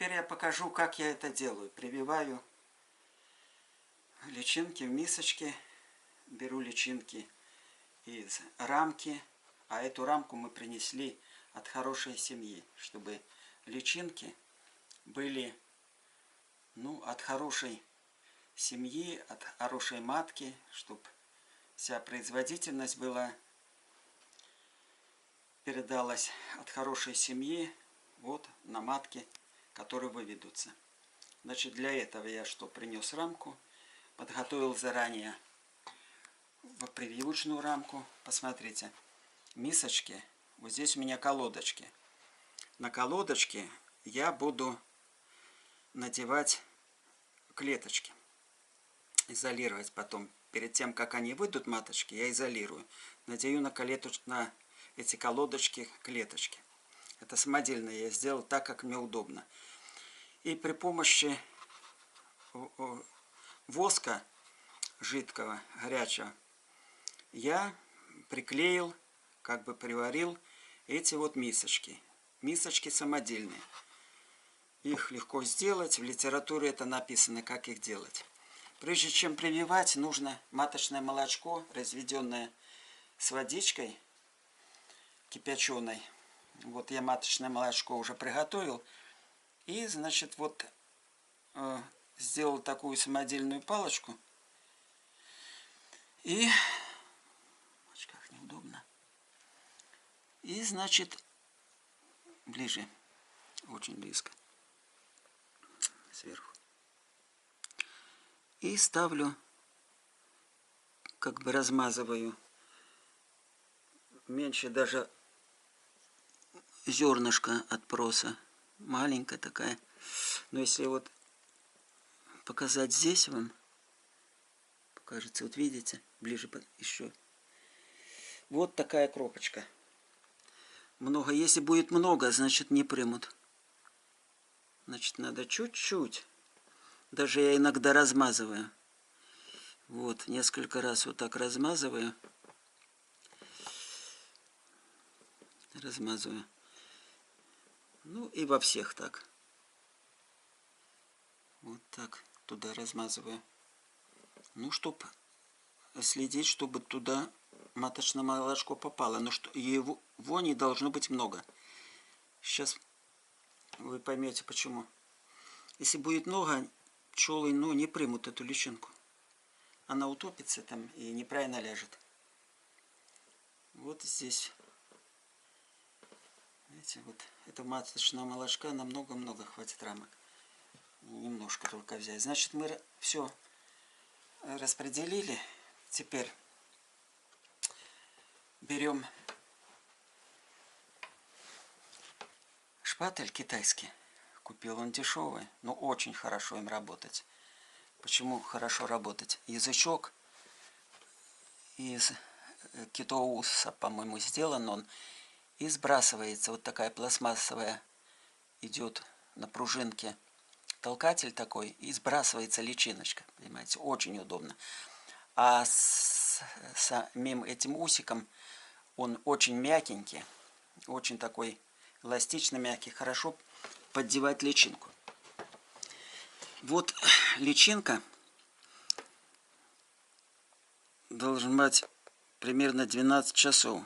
теперь я покажу, как я это делаю. Прививаю личинки в мисочке. Беру личинки из рамки. А эту рамку мы принесли от хорошей семьи, чтобы личинки были, от хорошей семьи, от хорошей матки, чтобы вся производительность была, передалась от хорошей семьи вот на матки, которые выведутся. Значит, для этого я принес рамку, подготовил заранее прививочную рамку. Посмотрите, мисочки, вот здесь у меня колодочки. На колодочке я буду надевать клеточки, изолировать потом. Перед тем, как они выйдут, маточки, я изолирую. Надею на эти колодочки клеточки. Это самодельно я сделал так, как мне удобно. И при помощи воска жидкого, горячего, я приклеил, приварил эти вот мисочки. Мисочки самодельные. Их легко сделать, в литературе это написано, как их делать. Прежде чем прививать, нужно маточное молочко, разведенное с водичкой кипяченой. Вот я маточное молочко уже приготовил. И, значит, сделал такую самодельную палочку. И... как неудобно. И, значит, ближе, очень близко, сверху. И ставлю, размазываю, меньше даже зернышко от проса, маленькая такая. Но если вот показать здесь вам, покажется, вот видите, ближе еще. Вот такая кропочка. Много. Если будет много, значит не примут. Значит, надо чуть-чуть. Даже я иногда размазываю. Вот, несколько раз вот так размазываю. Размазываю. И во всех так. Вот так туда размазываю. Чтобы следить, чтобы туда маточное молочко попало. Но его не должно быть много. Сейчас вы поймете почему. Если будет много, пчелы не примут эту личинку. Она утопится там и неправильно ляжет. Вот здесь. Видите, вот этого маточного молочка на много-много хватит рамок. Немножко только взять. Значит, мы все распределили. Теперь берем шпатель китайский. Купил он дешевый, но очень хорошо им работать. Почему хорошо работать? Язычок из китоуса, по-моему, сделан он. И сбрасывается. Вот такая пластмассовая идет на пружинке. Толкатель такой. И сбрасывается личиночка. Понимаете, очень удобно. А с самим этим усиком он очень мягенький. Очень такой эластично мягкий. Хорошо поддевать личинку. Вот личинка должен быть примерно 12 часов.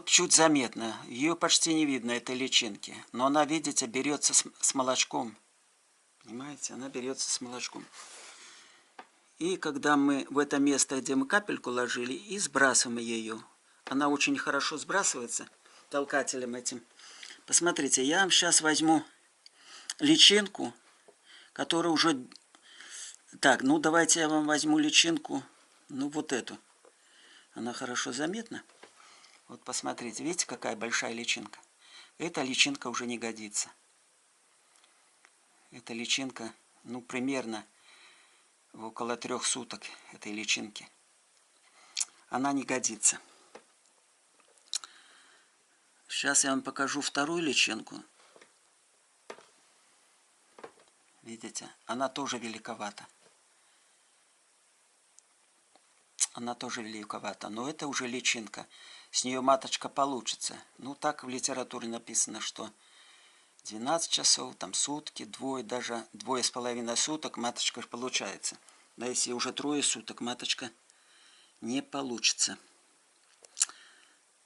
Чуть заметно. Ее почти не видно, этой личинки. Но она, видите, берется с молочком. Понимаете? Она берется с молочком. И когда мы в это место, где мы капельку ложили, и сбрасываем ее. Она очень хорошо сбрасывается толкателем этим. Посмотрите, я вам сейчас возьму личинку, которая уже... Так, давайте я вам возьму личинку, вот эту. Она хорошо заметна. Вот посмотрите, видите, какая большая личинка? Эта личинка уже не годится. Эта личинка, примерно около 3 суток этой личинки. Она не годится. Сейчас я вам покажу вторую личинку. Видите, она тоже великовата. она тоже великовата, но это уже личинка. С нее маточка получится. Ну, так в литературе написано, что 12 часов, там сутки, даже 2,5 суток маточка получается. Да если уже 3 суток, маточка не получится.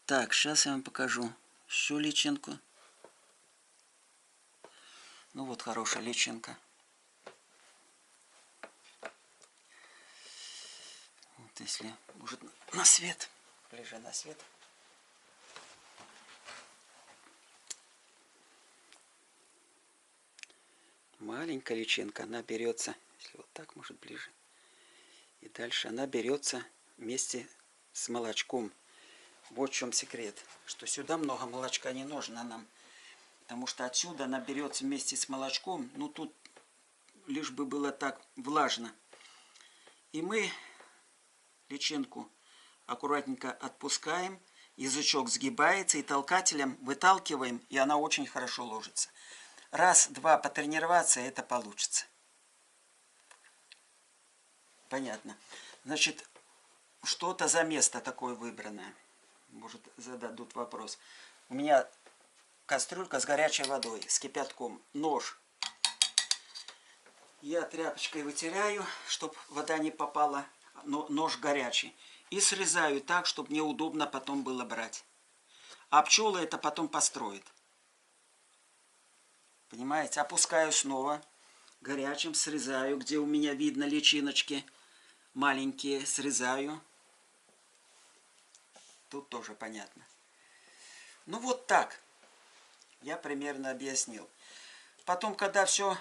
Так, сейчас я вам покажу еще личинку. Ну вот хорошая личинка. Вот если может на свет, ближе на свет. Маленькая личинка, она берется, если вот так, может ближе. И дальше она берется вместе с молочком. Вот в чем секрет, что сюда много молочка не нужно нам. Потому что отсюда она берется вместе с молочком. Ну тут лишь бы было так влажно. И мы личинку аккуратненько отпускаем. Язычок сгибается и толкателем выталкиваем. И она очень хорошо ложится. Раз-два потренироваться, это получится. Понятно. Значит, что-то за место такое выбранное. Может, зададут вопрос. У меня кастрюлька с горячей водой, с кипятком. Нож. Я тряпочкой вытираю, чтобы вода не попала. Но нож горячий. И срезаю так, чтобы неудобно потом было брать. А пчелы это потом построят. Понимаете? Опускаю снова. Горячим срезаю, где у меня видно личиночки. Маленькие срезаю. Тут тоже понятно. Ну вот так. Я примерно объяснил. Потом, когда все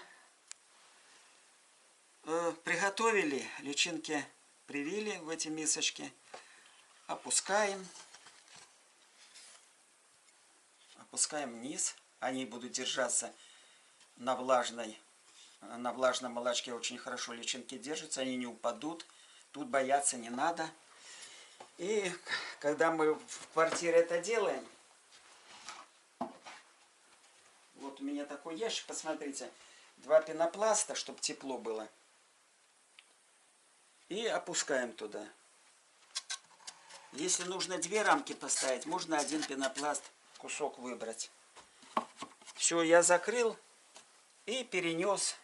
приготовили, личинки привили в эти мисочки, опускаем. Опускаем вниз. Они будут держаться на влажном молочке. Очень хорошо личинки держатся, они не упадут. Тут бояться не надо. И когда мы в квартире это делаем, вот у меня такой ящик, посмотрите, 2 пенопласта, чтобы тепло было. И опускаем туда. Если нужно 2 рамки поставить, можно 1 пенопласт, кусок выбрать. Все, я закрыл и перенес.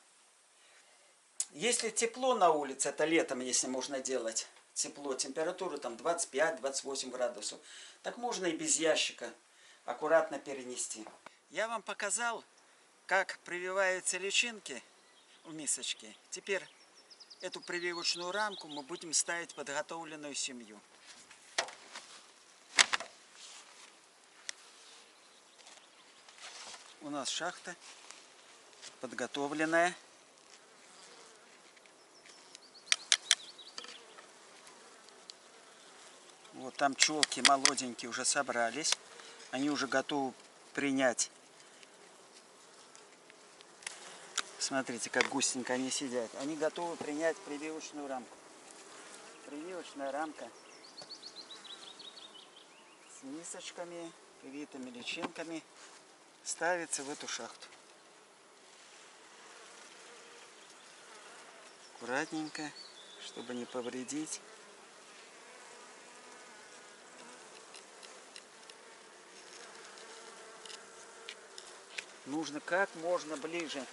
Если тепло на улице, это летом, если можно делать, тепло, температура там 25-28 градусов, так можно и без ящика аккуратно перенести. Я вам показал, как прививаются личинки в мисочке. Теперь эту прививочную рамку мы будем ставить в подготовленную семью. У нас шахта подготовленная. Вот там пчелки молоденькие уже собрались. Они уже готовы принять. Смотрите, как густенько они сидят. Они готовы принять прививочную рамку. Прививочная рамка с мисочками, привитыми личинками ставится в эту шахту. Аккуратненько, чтобы не повредить. Нужно как можно ближе.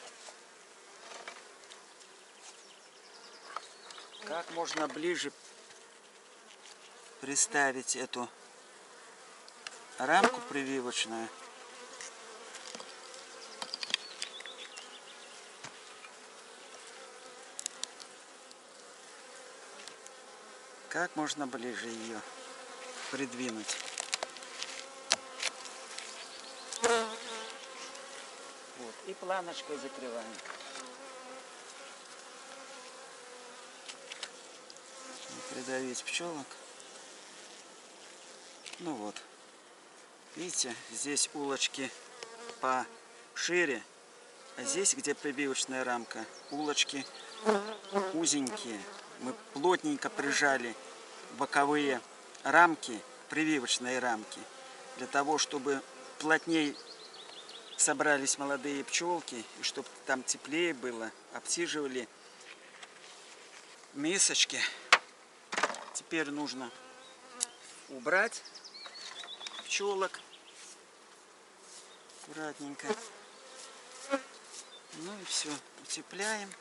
Как можно ближе приставить эту рамку прививочную. Как можно ближе ее придвинуть. Вот. И планочкой закрываем. Придавить пчелок. Ну вот. Видите, здесь улочки пошире. А здесь, где прививочная рамка, улочки узенькие. Мы плотненько прижали боковые рамки, прививочные рамки, для того, чтобы плотнее собрались молодые пчелки, и чтобы там теплее было, обсиживали мисочки. Теперь нужно убрать пчелок аккуратненько. Ну и все, утепляем.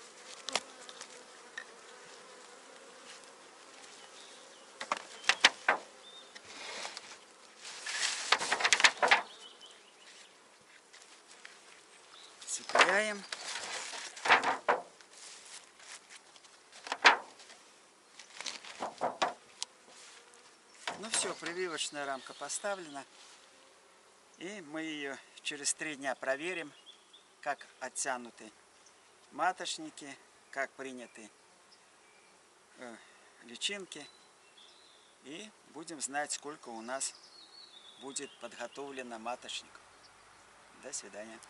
Утепляем. Ну все, прививочная рамка поставлена. И мы ее через 3 дня проверим, как оттянуты маточники, как приняты личинки. И будем знать, сколько у нас будет подготовлено маточников. До свидания.